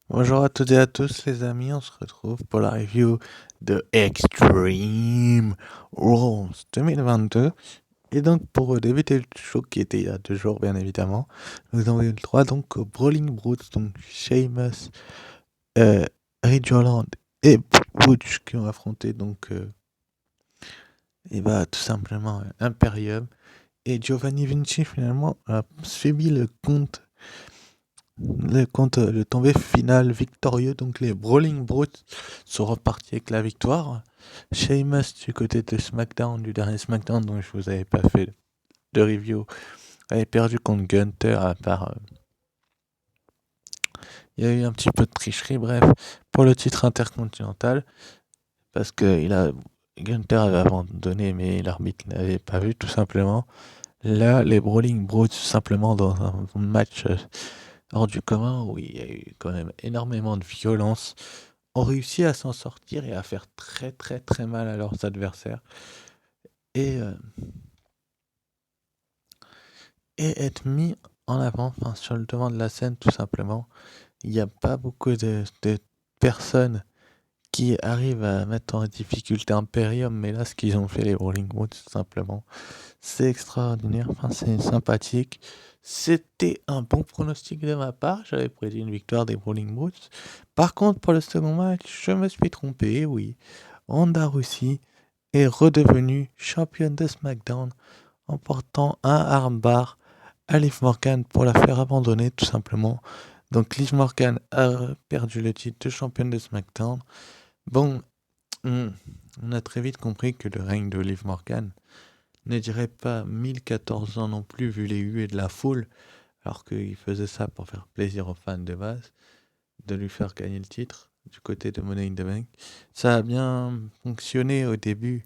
Bonjour à toutes et à tous les amis, on se retrouve pour la review de Extreme Rules 2022. Et donc pour débuter le show qui était il y a 2 jours bien évidemment, nous avons eu le droit donc au Brawling Brutes, donc Sheamus, euh, Ridge Holland et Butch qui ont affronté donc et bah, tout simplement Imperium. Et Giovanni Vinci finalement a subi le tombé final victorieux, donc les Brawling Brutes sont repartis avec la victoire. Sheamus du côté de SmackDown, du dernier SmackDown dont je vous avais pas fait de review, avait perdu contre Gunther à part... il y a eu un petit peu de tricherie, bref, pour le titre intercontinental, parce que Gunther avait abandonné, mais l'arbitre n'avait pas vu, tout simplement. Là, les Brawling Brutes, simplement dans un match hors du commun, où il y a eu quand même énormément de violence, ont réussi à s'en sortir et à faire très très très mal à leurs adversaires et, euh, et être mis en avant, enfin, sur le devant de la scène tout simplement. Il n'y a pas beaucoup de personnes qui arrivent à mettre en difficulté Imperium, mais là ce qu'ils ont fait les Rolling Woods tout simplement, c'est extraordinaire, enfin, c'est sympathique. C'était un bon pronostic de ma part, j'avais prédit une victoire des Rolling Woods. Par contre pour le second match, je me suis trompé, oui. Ronda Rousey est redevenue championne de SmackDown en portant un armbar à Liv Morgan pour la faire abandonner tout simplement. Donc Liv Morgan a perdu le titre de championne de SmackDown. Bon, on a très vite compris que le règne de Liv Morgan ne dirait pas 1014 ans non plus vu les huées de la foule, alors qu'il faisait ça pour faire plaisir aux fans de base, de lui faire gagner le titre du côté de Money in the Bank. Ça a bien fonctionné au début,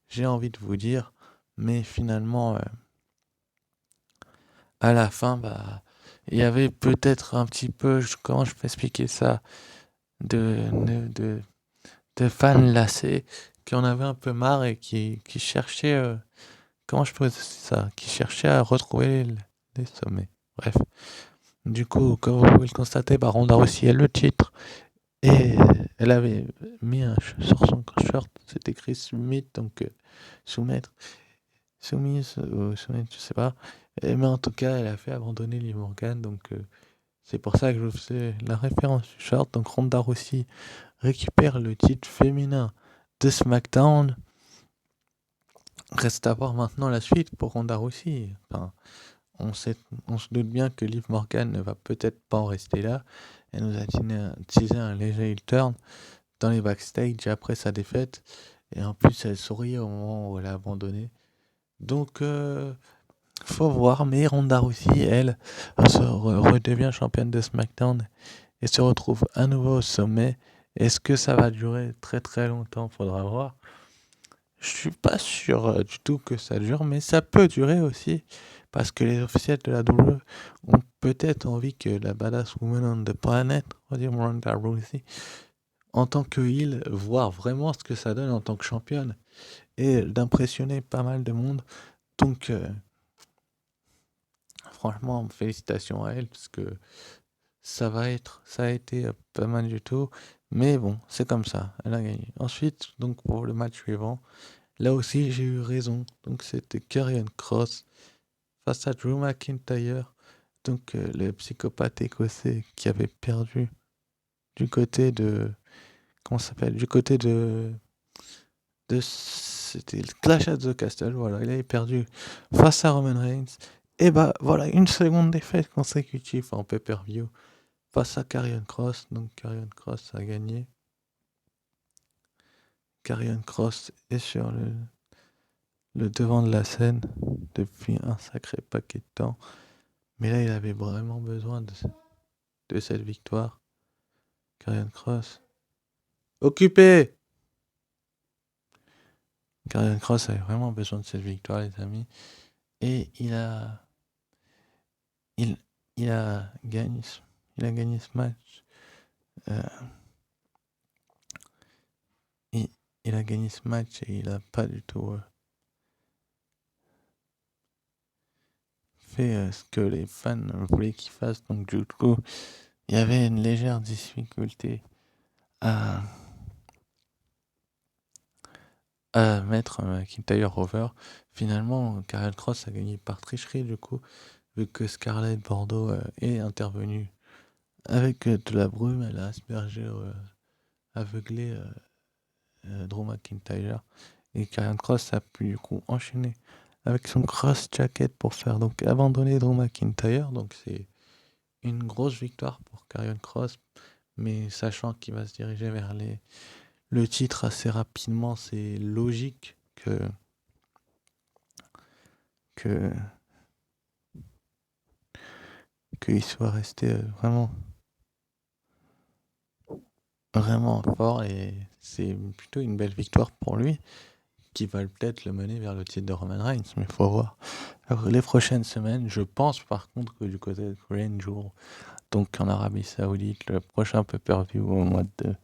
j'ai envie de vous dire, mais finalement, à la fin, bah, il y avait peut-être un petit peu, comment je peux expliquer ça, de, de fans lassés qui en avaient un peu marre et qui cherchaient, comment je peux dire ça, qui cherchaient à retrouver les sommets. Bref. Du coup, comme vous pouvez le constater, bah, Ronda aussi a le titre. Et elle avait mis sur son short, c'est écrit Submit, donc soumettre, soumise ou soumettre, je sais pas. Mais en tout cas, elle a fait abandonner Liv Morgan, donc c'est pour ça que je faisais la référence du short. Donc Ronda Rousey récupère le titre féminin de SmackDown. Reste à voir maintenant la suite pour Ronda Rousey. Enfin, on se doute bien que Liv Morgan ne va peut-être pas en rester là. Elle nous a teasé un léger heel turn dans les backstage après sa défaite. Et en plus, elle souriait au moment où elle a abandonné. Donc, faut voir. Mais Ronda Rousey, elle, redevient championne de SmackDown et se retrouve à nouveau au sommet. Est-ce que ça va durer très très longtemps? Faudra voir. Je suis pas sûr du tout que ça dure, mais ça peut durer aussi. Parce que les officiels de la WWE ont peut-être envie que la badass woman on the planet, on va dire Ronda Rousey, en tant que heel, voir vraiment ce que ça donne en tant que championne et d'impressionner pas mal de monde. Donc, franchement, félicitations à elle parce que ça a été pas mal du tout. Mais bon, c'est comme ça, elle a gagné. Ensuite, donc pour le match suivant, là aussi j'ai eu raison. Donc c'était Karrion Cross face à Drew McIntyre. Donc le psychopathe écossais qui avait perdu du côté de... Comment ça s'appelle? Du côté c'était le Clash at the Castle, voilà, il avait perdu face à Roman Reigns. Et bah voilà, une seconde défaite consécutive en pay-per-view face à Karrion Cross. Donc Karrion Cross a gagné. Karrion Cross est sur le devant de la scène depuis un sacré paquet de temps. Mais là, il avait vraiment besoin de cette victoire. Karrion Cross. Occupé! Karrion Cross avait vraiment besoin de cette victoire, les amis. Et il, il a gagné, il a gagné ce match. Euh, il, il a gagné ce match et il a pas du tout fait ce que les fans voulaient qu'il fasse. Donc du coup, il y avait une légère difficulté à, à mettre McIntyre over. Finalement, Karrion Kross a gagné par tricherie, du coup, vu que Scarlett Bordeaux est intervenue avec de la brume, elle a aspergé, aveuglé Drew McIntyre. Et Karrion Kross a pu du coup enchaîner avec son cross jacket pour faire donc abandonner Drew McIntyre. Donc c'est une grosse victoire pour Karrion Kross, mais sachant qu'il va se diriger vers le titre assez rapidement, c'est logique que qu'il soit resté vraiment fort, et c'est plutôt une belle victoire pour lui qui va peut-être le mener vers le titre de Roman Reigns, mais il faut voir. Alors, les prochaines semaines, je pense par contre que du côté de Korean Jewel, donc en Arabie Saoudite, le prochain pay-per-view au mois de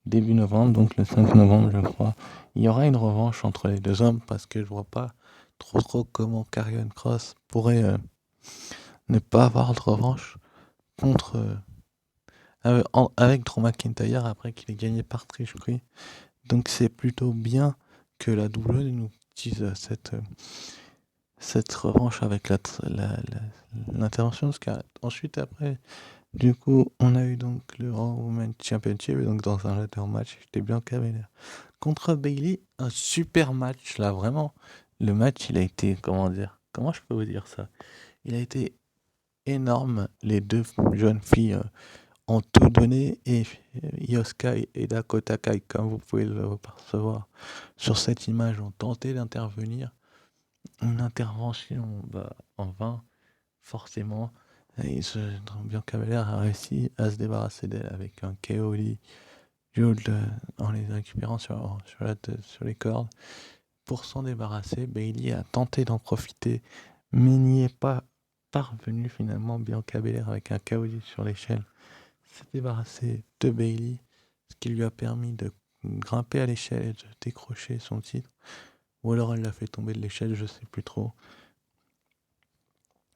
début novembre, donc le 5 novembre je crois, il y aura une revanche entre les deux hommes, parce que je vois pas trop comment Karrion Kross pourrait ne pas avoir de revanche contre avec Drew McIntyre après qu'il ait gagné par tricherie. Donc c'est plutôt bien que la WWE nous dise cette revanche avec l'intervention de Scarlett. Ensuite, après, du coup, on a eu donc le Raw Women's Championship, donc dans un ladder match, c'était Bianca Belair contre Bayley, un super match là, vraiment. Le match, il a été, comment je peux vous dire ça? Il a été énorme. Les deux jeunes filles ont tout donné, et Yoska et Dakota Kai, comme vous pouvez le percevoir sur cette image, ont tenté d'intervenir. Une intervention en vain, forcément. Et Bianca Belair a réussi à se débarrasser d'elle avec un KO en les récupérant sur les cordes. Pour s'en débarrasser, Bayley a tenté d'en profiter, mais n'y est pas parvenu finalement. Bianca Belair, avec un KO sur l'échelle, s'est débarrassé de Bayley, ce qui lui a permis de grimper à l'échelle et de décrocher son titre. Ou alors elle l'a fait tomber de l'échelle, je sais plus trop.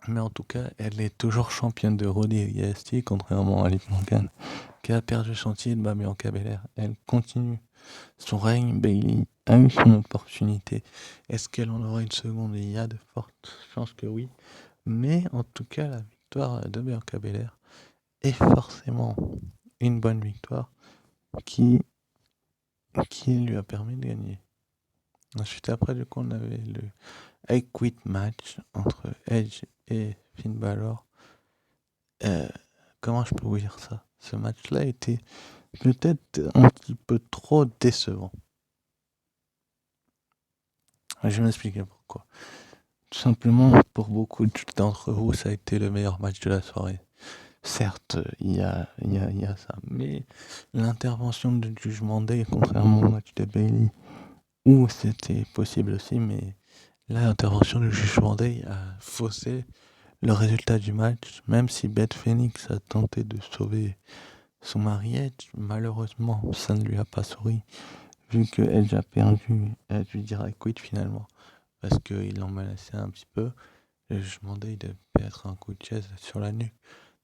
Mais en tout cas, elle est toujours championne de Raw DST, contrairement à Liv Morgan, qui a perdu son titre. Bianca Belair, elle continue son règne. Bayley a eu son opportunité. Est-ce qu'elle en aura une seconde? Il y a de fortes chances que oui. Mais en tout cas, la victoire de Bianca Belair est forcément une bonne victoire qui lui a permis de gagner. Ensuite, après, du coup, on avait le I Quit match entre Edge et Finn Balor. Comment je peux vous dire ça? Ce match-là était peut-être un petit peu trop décevant. Je vais m'expliquer pourquoi. Tout simplement, pour beaucoup d'entre vous, ça a été le meilleur match de la soirée. Certes, il y a ça, mais l'intervention de Judgment Day, contrairement au match de Bayley, où c'était possible aussi, mais l'intervention du Judgment Day a faussé le résultat du match. Même si Beth Phoenix a tenté de sauver son mari Edge, malheureusement, ça ne lui a pas souri, vu que Edge a perdu. Elle lui dira quit finalement, parce qu'il l'en menaçait un petit peu. Je demandais de mettre un coup de chaise sur la nuque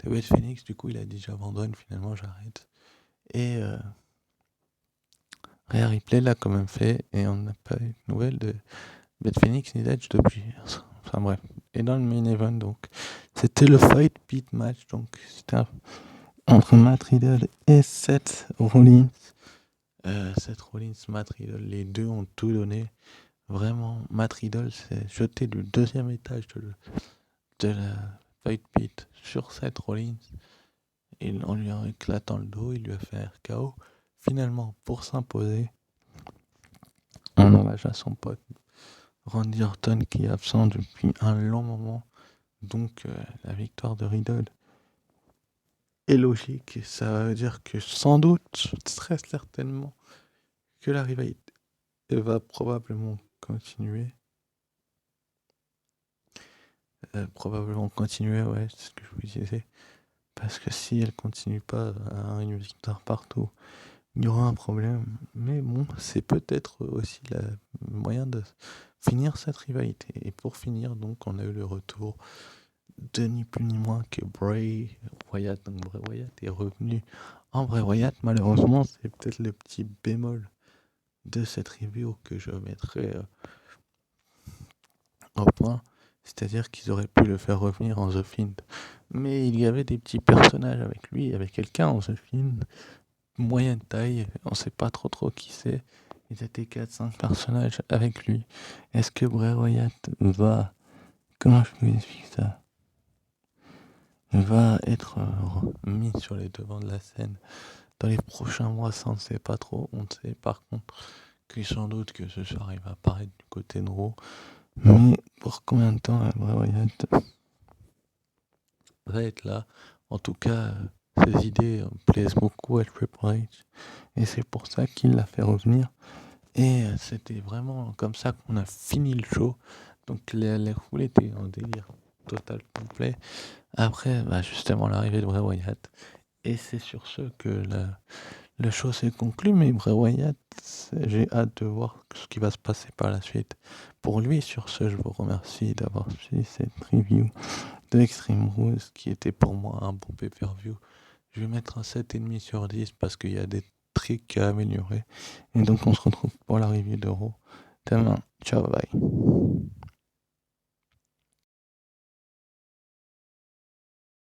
de Beth Phoenix. Du coup, il a dit j'abandonne, finalement j'arrête. Et Rhea Ripley l'a quand même fait, et on n'a pas eu de nouvelles de Beth Phoenix ni d'Edge depuis. Enfin bref. Et dans le main event, donc, c'était le Fight Pit match. Donc, c'était entre Matt Riddle et Seth Rollins. Seth Rollins, Matt Riddle, les deux ont tout donné. Vraiment, Matt Riddle s'est jeté du deuxième étage de la Fight Pit sur Seth Rollins. Et en lui éclatant le dos, il lui a fait un KO. Finalement, pour s'imposer, en hommage à son pote Randy Orton, qui est absent depuis un long moment. Donc, la victoire de Riddle est logique. Et ça veut dire que sans doute, très certainement, que la rivalité va probablement continuer. Ouais, c'est ce que je vous disais. Parce que si elle continue pas à une victoire partout, il y aura un problème. Mais bon, c'est peut-être aussi le moyen de finir cette rivalité. Et pour finir, donc, on a eu le retour de ni plus ni moins que Bray Wyatt. Donc Bray Wyatt est revenu en Bray Wyatt. Malheureusement, c'est peut-être le petit bémol de cette review que je mettrai au point. C'est-à-dire qu'ils auraient pu le faire revenir en The Fiend. Mais il y avait des petits personnages avec lui. Il y avait quelqu'un en The Fiend, moyenne taille. On sait pas trop qui c'est. Ils étaient 4-5 personnages avec lui. Est-ce que Bray Wyatt va... Comment je vous explique ça, va être mis sur les devants de la scène dans les prochains mois, ça on ne sait pas trop. On sait par contre que sans doute que ce soir il va apparaître du côté de Raw. Mais pour combien de temps Bray Wyatt va être là? En tout cas, ses idées plaisent beaucoup à Triple H et c'est pour ça qu'il l'a fait revenir. Et c'était vraiment comme ça qu'on a fini le show. Donc les foules étaient en délire total complet. Après, justement, l'arrivée de Bray Wyatt. Et c'est sur ce que le show s'est conclu. Mais Bray Wyatt, j'ai hâte de voir ce qui va se passer par la suite. Pour lui, sur ce, je vous remercie d'avoir suivi cette review de Extreme Rules, qui était pour moi un bon pay-per-view. Je vais mettre un 7,5 sur 10 parce qu'il y a des trucs à améliorer. Et donc, on se retrouve pour la review de Raw demain. Ciao, bye.